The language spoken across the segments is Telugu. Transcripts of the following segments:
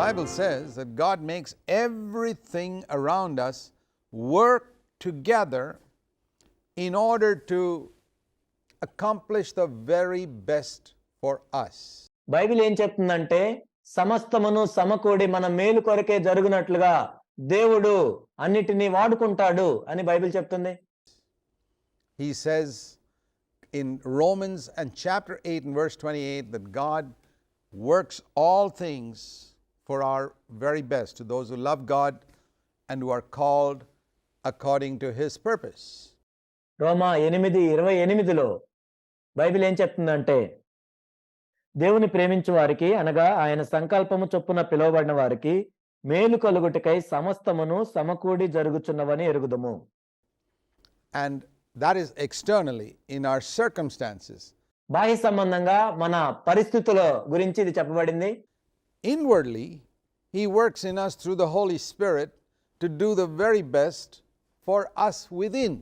Bible says that God makes everything around us work together in order to accomplish the very best for us. Bible ఏం చెప్తుందంటే సమస్తమును సమకూడి మన మేలు కొరకే జరుగునట్లుగా దేవుడు అన్నిటినీ వాడుకుంటాడు అని బైబిల్ చెప్తుంది. He says in Romans and chapter 8 and verse 28 that God works all things for our very best to those who love God and who are called according to his purpose. రోమా 8:28లో బైబిల్ ఏం చెప్తుందంటే దేవుని ప్రేమించు వారికి అనగా ఆయన సంకల్పము చొప్పున పిలువబడిన వారికి మేలు కలుగుటకై సమస్తమును సమకూడి జరుగుచున్నవని ఎరుగుదుము. And that is externally in our circumstances. బాహ్య సంబంధంగా మన పరిస్థితుల గురించి ఇది చెప్పబడింది. Inwardly, he works in us through the Holy Spirit to do the very best for us within.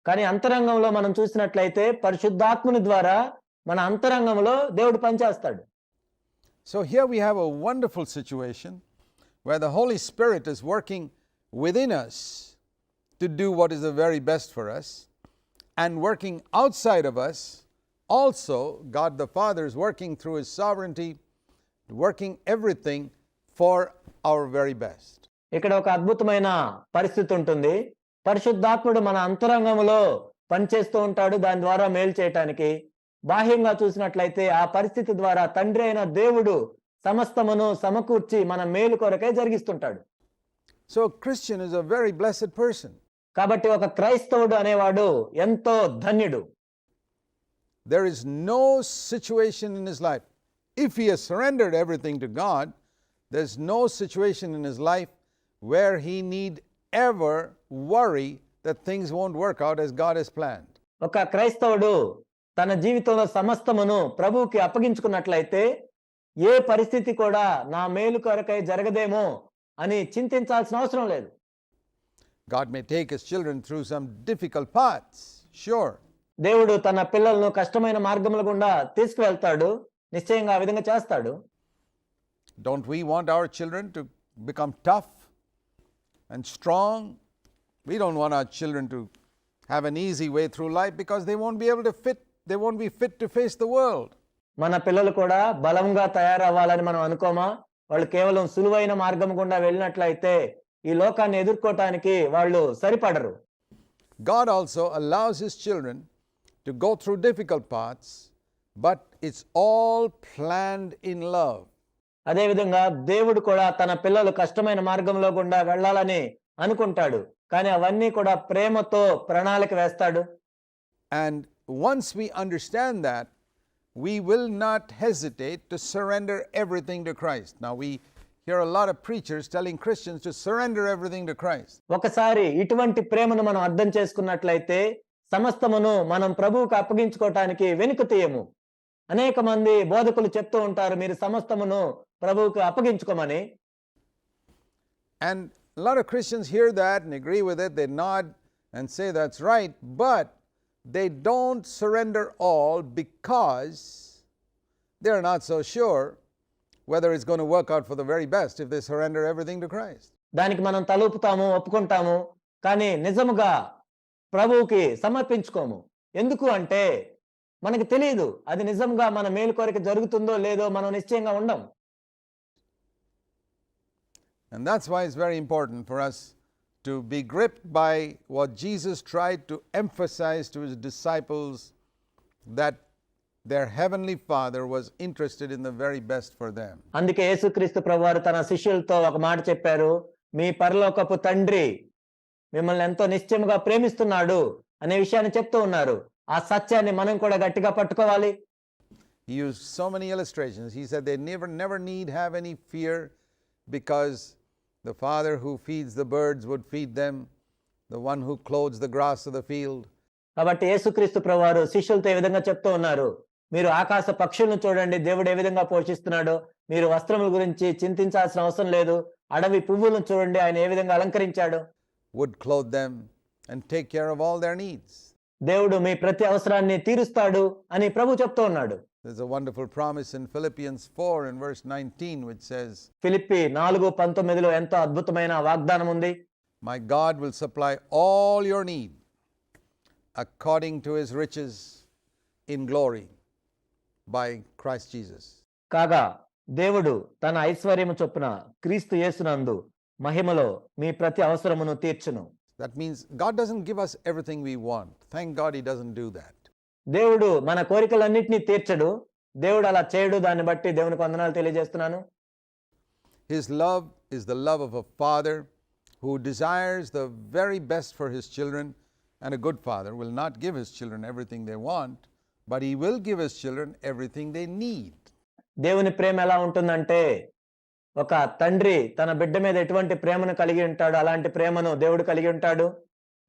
కానీ అంతరంగంలో మనం చూసినట్లయితే పరిశుద్ధాత్ముని ద్వారా మన అంతరంగంలో దేవుడు పనిచేస్తాడు. So here we have a wonderful situation where the Holy Spirit is working within us to do what is the very best for us, and working outside of us also God the Father is working through his sovereignty, working everything for our very best. ఇక్కడ ఒక అద్భుతమైన పరిస్థితి ఉంటుంది. పరిశుద్ధాత్ముడు మన అంతరంగంలో పనిచేస్తూ ఉంటాడు దాని ద్వారా మేలు చేయటానికి. బాహ్యంగా చూసినట్లయితే ఆ పరిస్థితి ద్వారా తండ్రి అయిన దేవుడు సమస్తమును సమకూర్చి మన మేలు కొరకై జరిగిస్తుంటాడు. So a Christian is a very blessed person. కాబట్టి ఒక క్రైస్తవుడు అనేవాడు ఎంతో ధన్యుడు. There is no situation in his life, if he has surrendered everything to God, there's no situation in his life where he need ever worry that things won't work out as God has planned. ఒక క్రైస్తవుడు తన జీవితంలో సమస్తమును ప్రభువుకి అప్పగించుకున్నట్లయితే ఏ పరిస్థితి కూడా నా మేలు కొరకై జరగదేమో అని చింతించాల్సిన అవసరం లేదు. God may take his children through some difficult paths, sure. దేవుడు తన పిల్లలను కష్టమైన మార్గముల గుండా తీసుకువెళ్తాడు, నిశ్చయంగా ఆ విధంగా చేస్తాడు. Don't we want our children to become tough and strong? We don't want our children to have an easy way through life because they won't be fit to face the world. మన పిల్లలు కూడా బలంగా తయారవ్వాలని మనం అనుకోమా? వాళ్ళు కేవలం సులువైన మార్గం గుండా వెళ్ళినట్లయితే ఈ లోకాన్ని ఎదుర్కోవటానికి వాళ్ళు సరిపడరు. God also allows his children to go through difficult paths, but it's all planned in love. అదే విధంగా దేవుడు కూడా తన పిల్లలు కష్టమైన మార్గంలో గుండా వెళ్ళాలని అనుకుంటాడు, కానీ అవన్నీ కూడా ప్రేమతో ప్రణాళిక వేస్తాడు. And once we understand that, we will not hesitate to surrender everything to Christ. Now we hear a lot of preachers telling Christians to surrender everything to Christ. ఒకసారి ఇటువంటి ప్రేమను మనం అర్థం చేసుకున్నట్లయితే సమస్తమును మనం ప్రభువుకు అప్పగించుకోవటానికి వెనుక తీయము. అనేక మంది బోధకులు చెప్తూ ఉంటారు మీరు సమస్తమును ప్రభువుకు అప్పగించుకోమని. And a lot of Christians hear that and agree with it. They nod and say that's right, but they don't surrender all because they're not so sure whether it's going to work out for the very best if they surrender everything to Christ. దానికి మనం తలూపుతాము, ఒప్పుకుంటాము, కానీ నిజముగా ప్రభువుకి సమర్పించుకోము. ఎందుకు అంటే మనకు తెలియదు అది నిజంగా మన మేలు కొరకు జరుగుతుందో లేదో మనం నిశ్చయంగా ఉండం. And that's why it's very important for us to be gripped by what Jesus tried to emphasize to his disciples, that their heavenly Father was interested in the very best for them. అందుకే యేసుక్రీస్తు ప్రభువారు తన శిష్యులతో ఒక మాట చెప్పారు, మీ పరలోకపు తండ్రి మిమ్మల్ని ఎంతో నిశ్చయముగా ప్రేమిస్తున్నాడు అనే విషయాన్ని చెప్తూ ఉన్నారు. ఆ సత్యాన్ని మనం కూడా గట్టిగా పట్టుకోవాలి. He used so many illustrations. He said they never need have any fear because the Father who feeds the birds would feed them, the one who clothes the grass of the field. కాబట్టి యేసుక్రీస్తు ప్రభువారు శిష్యులతో ఈ విధంగా చెప్తూ ఉన్నారు, మీరు ఆకాశ పక్షులను చూడండి, దేవుడు ఏ విధంగా పోషిస్తున్నాడో. మీరు వస్త్రముల గురించి చింతించాల్సిన అవసరం లేదు. అడవి పువ్వులను చూడండి, ఆయన ఏ విధంగా అలంకరించాడు. Would clothe them and take care of all their needs. దేవుడు మీ ప్రతి అవసరాన్ని తీరుస్తాడు అని ప్రభు చెప్తూ ఉన్నాడు. There's a wonderful promise in Philippians 4 and verse 19 which says, Philippi 4:19లో ఎంతో అద్భుతమైన వాగ్దానం ఉంది. My God will supply all your need according to his riches in glory by Christ Jesus. కాగా దేవుడు తన ఐశ్వర్యము చొప్పున క్రీస్తు యేసునందు మహిమలో మీ ప్రతి అవసరమును తీర్చును. That means God doesn't give us everything we want. Thank God he doesn't do that. దేవుడు మన కోరికలన్నిటినీ తీర్చడు. దేవుడు అలా చేయడు. దాన్ని బట్టి దేవునికి వందనాలు తెలియజేస్తున్నాను. His love is the love of a father who desires the very best for his children, and a good father will not give his children everything they want, but he will give his children everything they need. దేవుని ప్రేమ ఎలా ఉంటుందంటే, ఒక తండ్రి తన బిడ్డ మీద ఎటువంటి ప్రేమను కలిగి ఉంటాడో అలాంటి ప్రేమను దేవుడు కలిగి ఉంటాడు.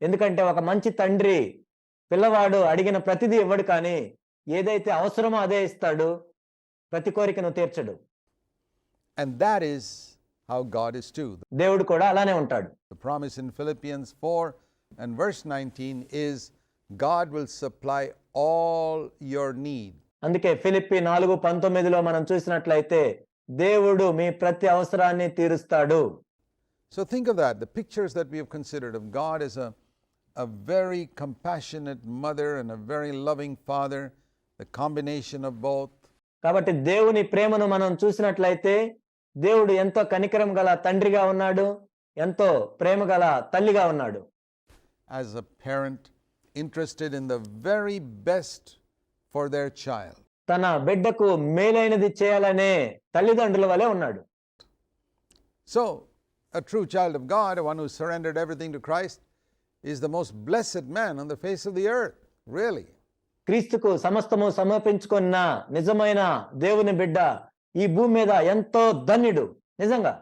ఎందుకంటే ఒక మంచి తండ్రి పిల్లవాడు అడిగిన ప్రతిదీ ఇవ్వడు, కానీ ఏదైతే అవసరమో అదే ఇస్తాడు. ప్రతి కోరికను తీర్చడు. And that is how God is too. దేవుడు కూడా అలానే ఉంటాడు. The promise in Philippians 4 and verse 19 is God will supply all your need. అందుకే ఫిలిప్పి 4:19లో మనం చూసినట్లయితే దేవుడు మీ ప్రతి అవసరాన్ని తీరుస్తాడు. So think of that, the pictures that we have considered of God as a very compassionate mother and a very loving father, the combination of both. కాబట్టి దేవుని ప్రేమను మనం చూసినట్లయితే దేవుడు ఎంతో కనికరం గల తండ్రిగా ఉన్నాడు, ఎంతో ప్రేమ గల తల్లిగా ఉన్నాడు. As a parent interested in the very best for their child. తన బిడ్డకు మేలైనది చేయాలనే తల్లిదండ్రుల వలె ఉన్నాడు. So a true child of God, one who surrendered everything to Christ, is the most blessed man on the face of the earth, really. క్రీస్తుకు సమస్తము సమర్పించుకున్న నిజమైన దేవుని బిడ్డ ఈ భూమి మీద ఎంతో ధన్యుడు నిజంగా.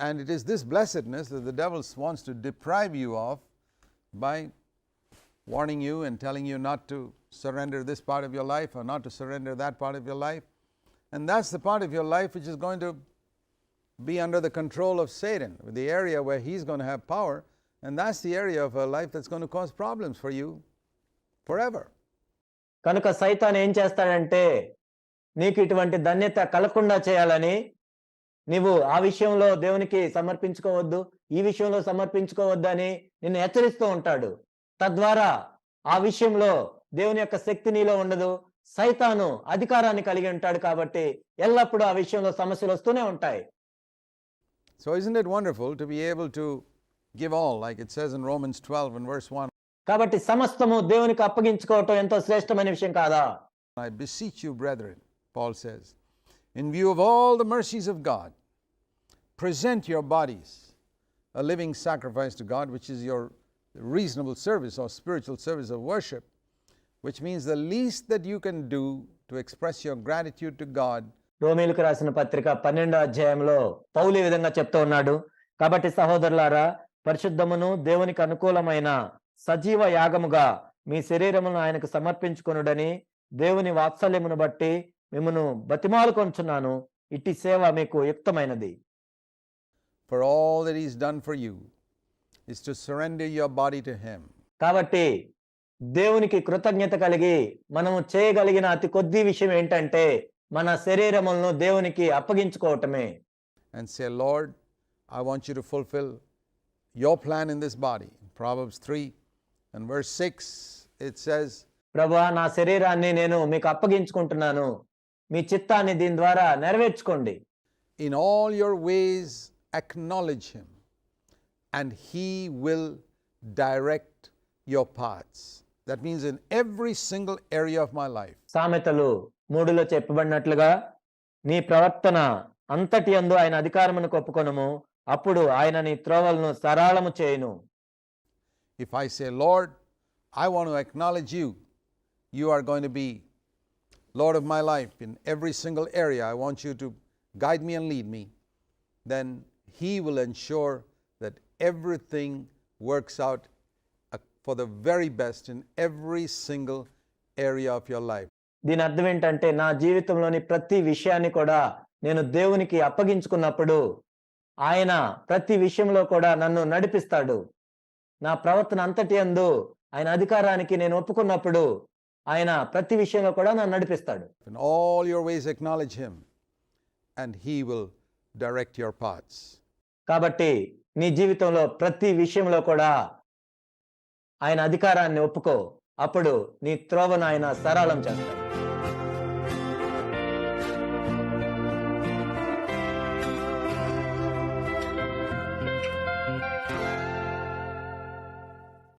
And it is this blessedness that the devil wants to deprive you of by warning you and telling you not to surrender this part of your life or not to surrender that part of your life. And that's the part of your life which is going to be under the control of Satan, the area where he's going to have power, and that's the area of a life that's going to cause problems for you forever. కనుక సైతాన్ ఏం చేస్తాడంటే, నీకు ఇటువంటి ధన్యత కలగకుండా చేయాలని నీవు ఆ విషయంలో దేవునికి సమర్పించుకోవద్దు, ఈ విషయంలో సమర్పించుకోవద్దు అని నిన్ను హెచ్చరిస్తూ ఉంటాడు. తద్వారా ఆ విషయంలో దేవుని యొక్క శక్తి నీలో ఉండదు. సైతాను అధికారాన్ని కలిగి ఉంటాడు. కాబట్టి ఎల్లప్పుడూ ఆ విషయంలో సమస్యలు వస్తూనే ఉంటాయి. So isn't it wonderful to be able to give all, like it says in Romans 12 and verse 1. కాబట్టి సమస్తము దేవునికి అప్పగించుకోవటం ఎంతో శ్రేష్టమైన విషయం కాదా? I beseech you, brethren, Paul says, in view of all the mercies of God, present your bodies a living sacrifice to God, which is your reasonable service or spiritual service of worship, which means the least that you can do to express your gratitude to God. రోమీయులకు రాసిన పత్రిక 12వ అధ్యాయంలో పౌలు ఈ విధంగా చెప్తూ ఉన్నాడు, కాబట్టి సహోదరులారా, పరిశుద్ధమును దేవునికి అనుకూలమైన సజీవ యాగముగా మీ శరీరమును ఆయనకు సమర్పించుకొనుడని దేవుని వాత్సల్యమును బట్టి మిమ్మును బతిమాలుకొంచున్నాను. ఇట్టి సేవ మీకు యుక్తమైనది. For all that he's done for you is to surrender your body to him. కాబట్టి దేవునికి కృతజ్ఞత కలిగి మనము చేయగలిగిన అతి కొద్ది విషయం ఏంటంటే మన శరీరములను దేవునికి అప్పగించుకోవటమే. And say, Lord, I want you to fulfill your plan in this body. Proverbs 3 and verse 6, it says, ప్రభువా, నా శరీరాన్ని నేను మీకు అప్పగించుకుంటున్నాను, మీ చిత్తాన్ని దీని ద్వారా నెరవేర్చుకోండి. in all your ways acknowledge him, and he will direct your paths. That means in every single area of my life. సామెతలు 3లో చెప్పబడినట్లుగా నీ ప్రవర్తన అంతటి యందు ఆయన అధికారమును ఒప్పుకొనుము, అప్పుడు ఆయన నీ త్రోవలను సరళము చేయును. If I say, Lord, I want to acknowledge you, you are going to be Lord of my life in every single area. I want you to guide me and lead me. Then he will ensure that everything works out for the very best in every single area of your life. దీని అర్థం ఏంటంటే, నా జీవితంలోని ప్రతి విషయాన్ని కూడా నేను దేవునికి అప్పగించుకున్నప్పుడు ఆయన ప్రతి విషయంలో కూడా నన్ను నడిపిస్తాడు. నా ప్రవర్తన అంతటి యందు ఆయన అధికారానికి నేను ఒప్పుకున్నప్పుడు ఆయన ప్రతి విషయంలో కూడా నన్ను నడిపిస్తాడు. In all your ways acknowledge him, and he will direct your paths. కాబట్టి నీ జీవితంలో ప్రతి విషయంలో కూడా ఆయన అధికారాన్ని ఒప్పుకో. అప్పుడు నీ త్రోవను ఆయన సరళం చేస్తాడు.